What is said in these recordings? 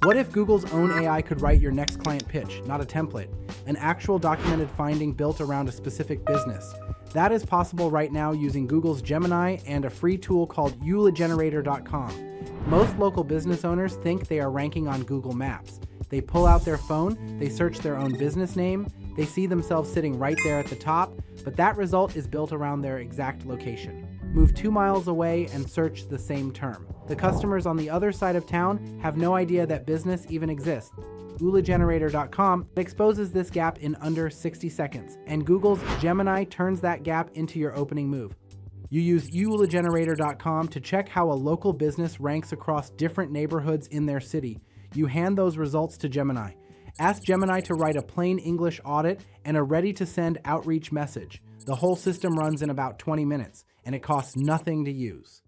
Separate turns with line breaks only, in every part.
What if Google's own AI could write your next client pitch, not a template, an actual documented finding built around a specific business? That is possible right now using Google's Gemini and a free tool called UULEGenerator.com. Most local business owners think they are ranking on Google Maps. They pull out their phone, they search their own business name, they see themselves sitting right there at the top, but that result is built around their exact location. Move 2 miles away and search the same term. The customers on the other side of town have no idea that business even exists. UULEGenerator.com exposes this gap in under 60 seconds, and Google's Gemini turns that gap into your opening move. You use UULEGenerator.com to check how a local business ranks across different neighborhoods in their city. You hand those results to Gemini. Ask Gemini to write a plain English audit and a ready-to-send outreach message. The whole system runs in about 20 minutes, and it costs nothing to use.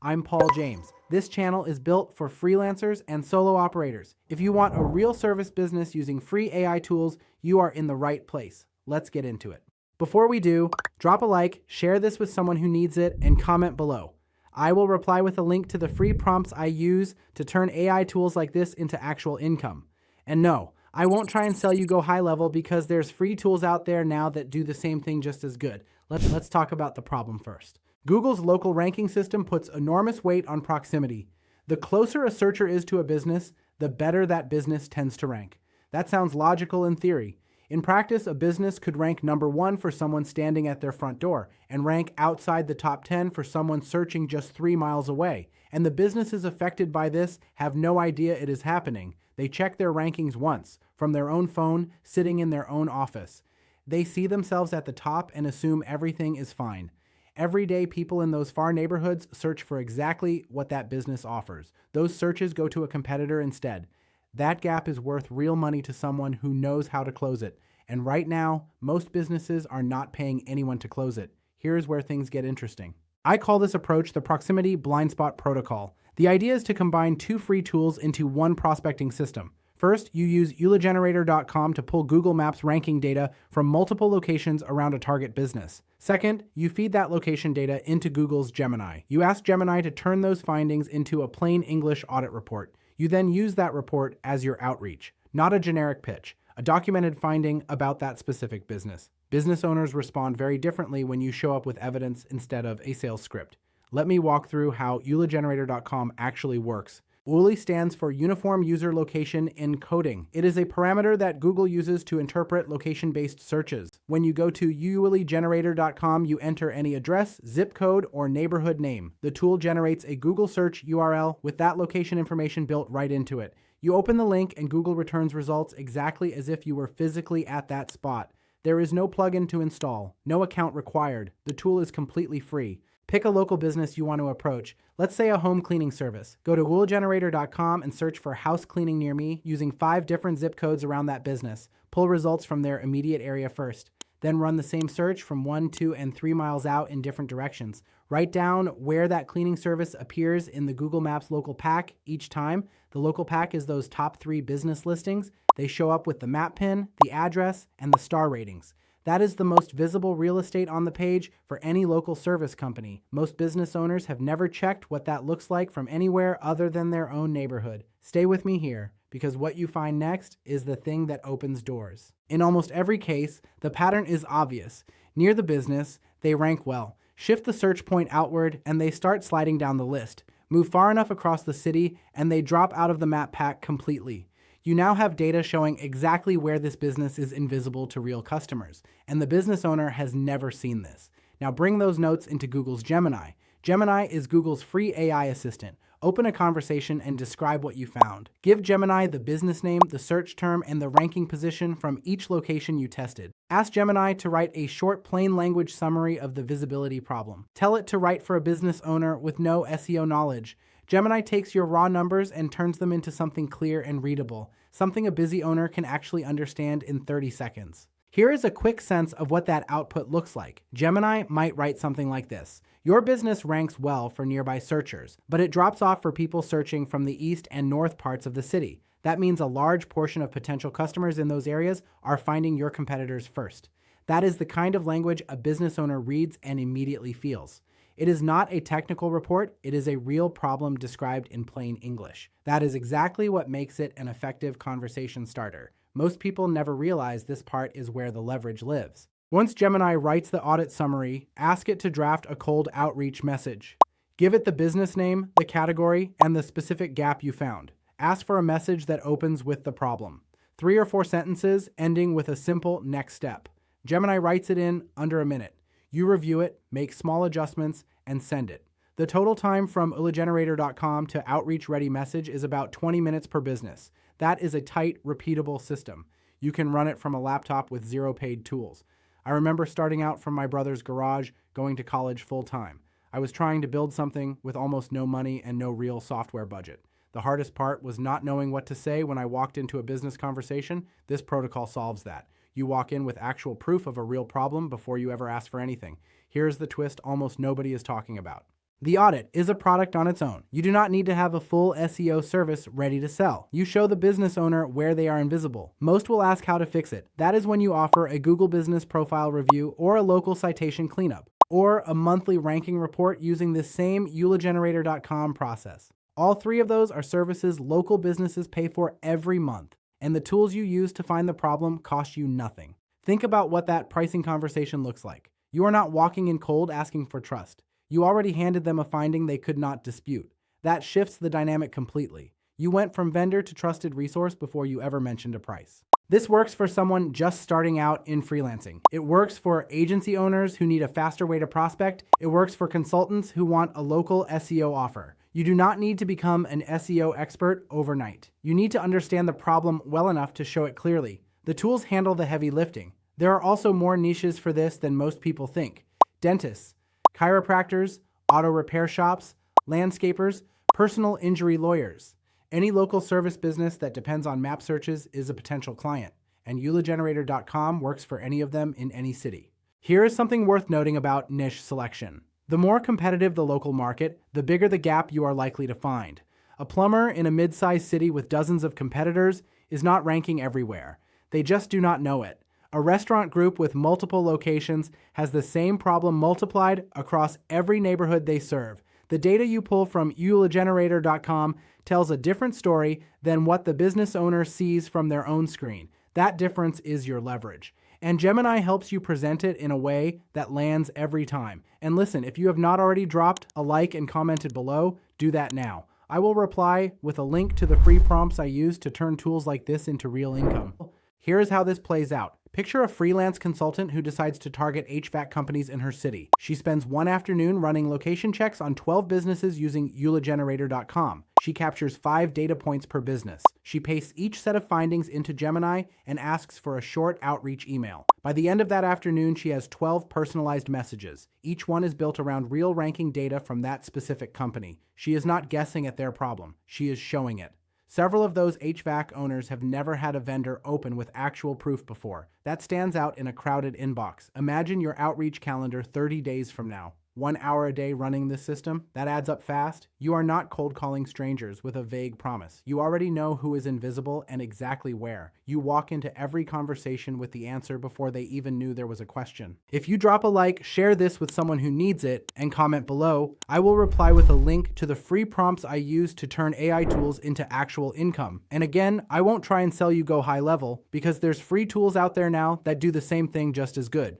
I'm Paul James. This channel is built for freelancers and solo operators. If you want a real service business using free AI tools, you are in the right place. Let's get into it. Before we do, drop a like, share this with someone who needs it, and comment below. I will reply with a link to the free prompts I use to turn AI tools like this into actual income. And no, I won't try and sell you go high level because there's free tools out there now that do the same thing just as good. Let's talk about the problem first. Google's local ranking system puts enormous weight on proximity. The closer a searcher is to a business, the better that business tends to rank. That sounds logical in theory. In practice, a business could rank number 1 for someone standing at their front door and rank outside the top 10 for someone searching just 3 miles away. And the businesses affected by this have no idea it is happening. They check their rankings once, from their own phone, sitting in their own office. They see themselves at the top and assume everything is fine. Every day, people in those far neighborhoods search for exactly what that business offers. Those searches go to a competitor instead. That gap is worth real money to someone who knows how to close it. And right now, most businesses are not paying anyone to close it. Here's where things get interesting. I call this approach the Proximity Blindspot Protocol. The idea is to combine 2 free tools into one prospecting system. First, you use UULEGenerator.com to pull Google Maps ranking data from multiple locations around a target business. Second, you feed that location data into Google's Gemini. You ask Gemini to turn those findings into a plain English audit report. You then use that report as your outreach, not a generic pitch, a documented finding about that specific business. Business owners respond very differently when you show up with evidence instead of a sales script. Let me walk through how UULEGenerator.com actually works. UULE stands for Uniform User Location Encoding. It is a parameter that Google uses to interpret location-based searches. When you go to UULEGenerator.com, you enter any address, zip code, or neighborhood name. The tool generates a Google search URL with that location information built right into it. You open the link and Google returns results exactly as if you were physically at that spot. There is no plugin to install, no account required. The tool is completely free. Pick a local business you want to approach. Let's say a home cleaning service. Go to UULEGenerator.com and search for house cleaning near me using 5 different zip codes around that business. Pull results from their immediate area first. Then run the same search from 1, 2, and 3 miles out in different directions. Write down where that cleaning service appears in the Google Maps local pack each time. The local pack is those top 3 business listings. They show up with the map pin, the address, and the star ratings. That is the most visible real estate on the page for any local service company. Most business owners have never checked what that looks like from anywhere other than their own neighborhood. Stay with me here, because what you find next is the thing that opens doors. In almost every case, the pattern is obvious. Near the business, they rank well. Shift the search point outward, and they start sliding down the list. Move far enough across the city, and they drop out of the map pack completely. You now have data showing exactly where this business is invisible to real customers, and the business owner has never seen this. Now bring those notes into Google's Gemini. Gemini is Google's free AI assistant. Open a conversation and describe what you found. Give Gemini the business name, the search term, and the ranking position from each location you tested. Ask Gemini to write a short plain language summary of the visibility problem. Tell it to write for a business owner with no SEO knowledge. Gemini takes your raw numbers and turns them into something clear and readable, something a busy owner can actually understand in 30 seconds. Here is a quick sense of what that output looks like. Gemini might write something like this. Your business ranks well for nearby searchers, but it drops off for people searching from the east and north parts of the city. That means a large portion of potential customers in those areas are finding your competitors first. That is the kind of language a business owner reads and immediately feels. It is not a technical report, it is a real problem described in plain English. That is exactly what makes it an effective conversation starter. Most people never realize this part is where the leverage lives. Once Gemini writes the audit summary, ask it to draft a cold outreach message. Give it the business name, the category, and the specific gap you found. Ask for a message that opens with the problem. 3 or 4 sentences ending with a simple next step. Gemini writes it in under a minute. You review it, make small adjustments, and send it. The total time from UULEgenerator.com to outreach ready message is about 20 minutes per business. That is a tight, repeatable system. You can run it from a laptop with 0 paid tools. I remember starting out from my brother's garage, going to college full time. I was trying to build something with almost no money and no real software budget. The hardest part was not knowing what to say when I walked into a business conversation. This protocol solves that. You walk in with actual proof of a real problem before you ever ask for anything. Here's the twist almost nobody is talking about. The audit is a product on its own. You do not need to have a full SEO service ready to sell. You show the business owner where they are invisible. Most will ask how to fix it. That is when you offer a Google Business Profile review or a local citation cleanup, or a monthly ranking report using this same UULEgenerator.com process. All 3 of those are services local businesses pay for every month, and the tools you use to find the problem cost you nothing. Think about what that pricing conversation looks like. You are not walking in cold asking for trust. You already handed them a finding they could not dispute. That shifts the dynamic completely. You went from vendor to trusted resource before you ever mentioned a price. This works for someone just starting out in freelancing. It works for agency owners who need a faster way to prospect. It works for consultants who want a local SEO offer. You do not need to become an SEO expert overnight. You need to understand the problem well enough to show it clearly. The tools handle the heavy lifting. There are also more niches for this than most people think. Dentists, chiropractors, auto repair shops, landscapers, personal injury lawyers. Any local service business that depends on map searches is a potential client, and UULEgenerator.com works for any of them in any city. Here is something worth noting about niche selection. The more competitive the local market, the bigger the gap you are likely to find. A plumber in a mid-sized city with dozens of competitors is not ranking everywhere. They just do not know it. A restaurant group with multiple locations has the same problem multiplied across every neighborhood they serve. The data you pull from UULEgenerator.com tells a different story than what the business owner sees from their own screen. That difference is your leverage. And Gemini helps you present it in a way that lands every time. And listen, if you have not already dropped a like and commented below, do that now. I will reply with a link to the free prompts I use to turn tools like this into real income. Here is how this plays out. Picture a freelance consultant who decides to target HVAC companies in her city. She spends one afternoon running location checks on 12 businesses using UULEgenerator.com. She captures 5 data points per business. She pastes each set of findings into Gemini and asks for a short outreach email. By the end of that afternoon, she has 12 personalized messages. Each one is built around real ranking data from that specific company. She is not guessing at their problem. She is showing it. Several of those HVAC owners have never had a vendor open with actual proof before. That stands out in a crowded inbox. Imagine your outreach calendar 30 days from now. 1 hour a day running this system, that adds up fast. You are not cold calling strangers with a vague promise. You already know who is invisible and exactly where. You walk into every conversation with the answer before they even knew there was a question. If you drop a like, share this with someone who needs it, and comment below, I will reply with a link to the free prompts I use to turn AI tools into actual income. And again, I won't try and sell you go high level because there's free tools out there now that do the same thing just as good.